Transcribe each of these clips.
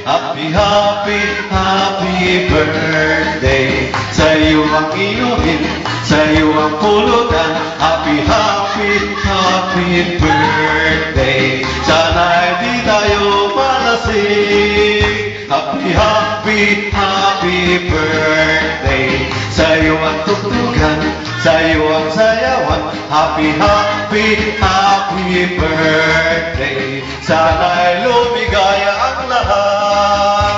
Happy, happy, happy birthday. Sa'yo ang inumin, sa'yo ang pulutan. Happy, happy, happy birthday. Sana'y di tayo malasing. Happy, happy, happy birthday. Sa'yo ang tugtugan, sa'yo ang sayawan. Happy, happy, happy birthday. Sana'y lumigaya ang lahat.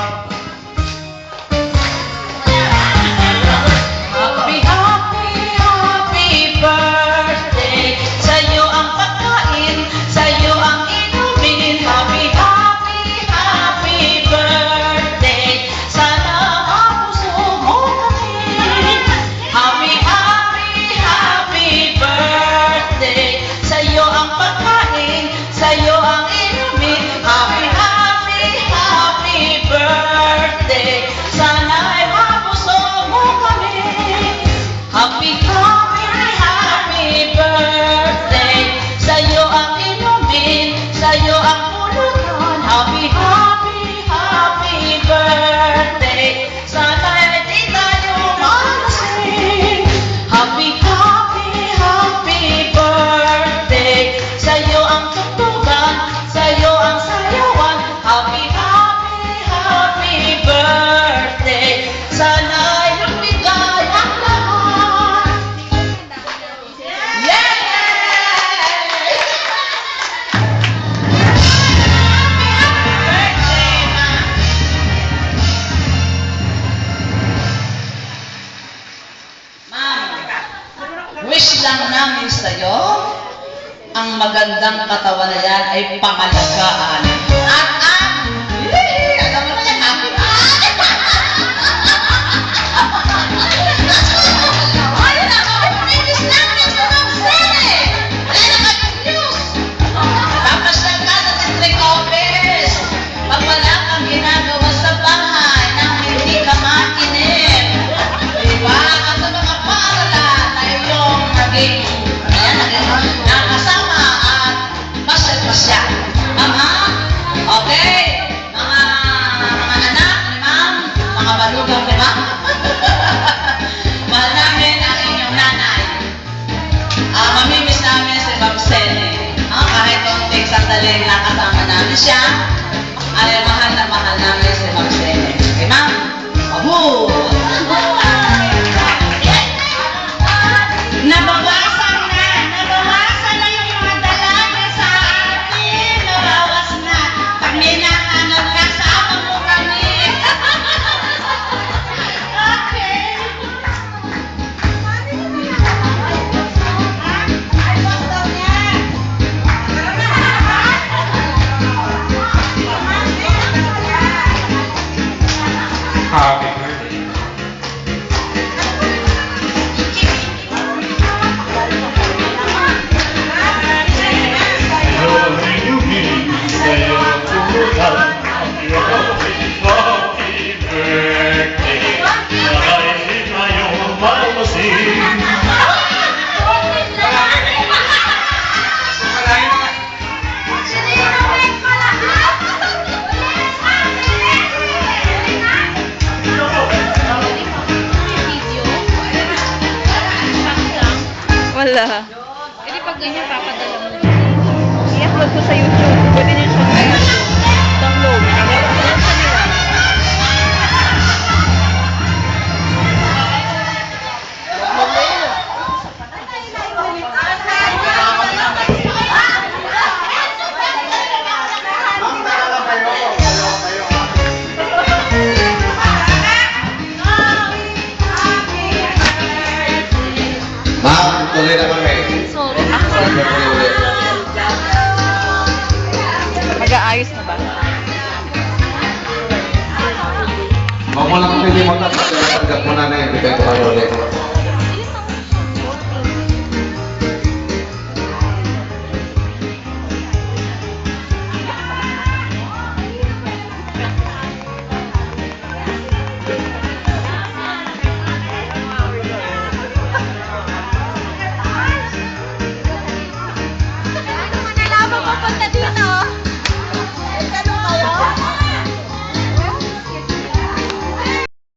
Happy, happy, happy birthday. Sa'yo ang pagkain, sa'yo ang inumin. Happy, happy, happy birthday. Sana mapuso mo kami. Happy, happy, happy birthday. Sa'yo ang pagkain, sa'yo ang inumin. Happy, happy, happy birthday. Sana'y mapuso mo kami. Happy, happy, happy birthday. Sa'yo ang inumin, sa'yo ang pulutan. Happy, happy, happy birthday. Sana'y di tayo malasing. Happy, happy, happy birthday. Sa'yo ang tugtugan, sa'yo ang sayawan. Happy, happy, happy birthday. Sana'y lumigay ang lahat. Yay! Ma'am, wish lang namin sa'yo, ang magandang katawan na yan ay pangalagaan. Alam mo na yan, happy. Ayun na, wish namin sa Mamsene. Wala na kami news. Tapos lang ka sa district office. Pag wala kang ginagawa sa bahay nang hindi ka mainip. Diba? At sa mga paaralan na iyong naging nakasama at pasyal-pasyal. Okay? Mga anak ni ma'am, mga balugang ni ma'am. Mahal namin ang inyong nanay. Mamimiss namin si Mamsene. Kahit konting sandaling nakasama namin siya, ay mahal na mahal namin si Mamsene. Okay, ma'am? Abu! Nabawasan na yung mga dalaga sa atin. Nabawas na. Pag minahanap ka, sama mo kami. Okay. Happy birthday. Wala. E di pag ganyan, papadala mo. I-upload ko sa YouTube. Pwede nyo siya download. Download sa nila. Ma'am, tuloy na kami. Sorry. Mag-aayos na ba? Huwag mo lang pili magkakatanggap mo na na yung bigay ko ulit.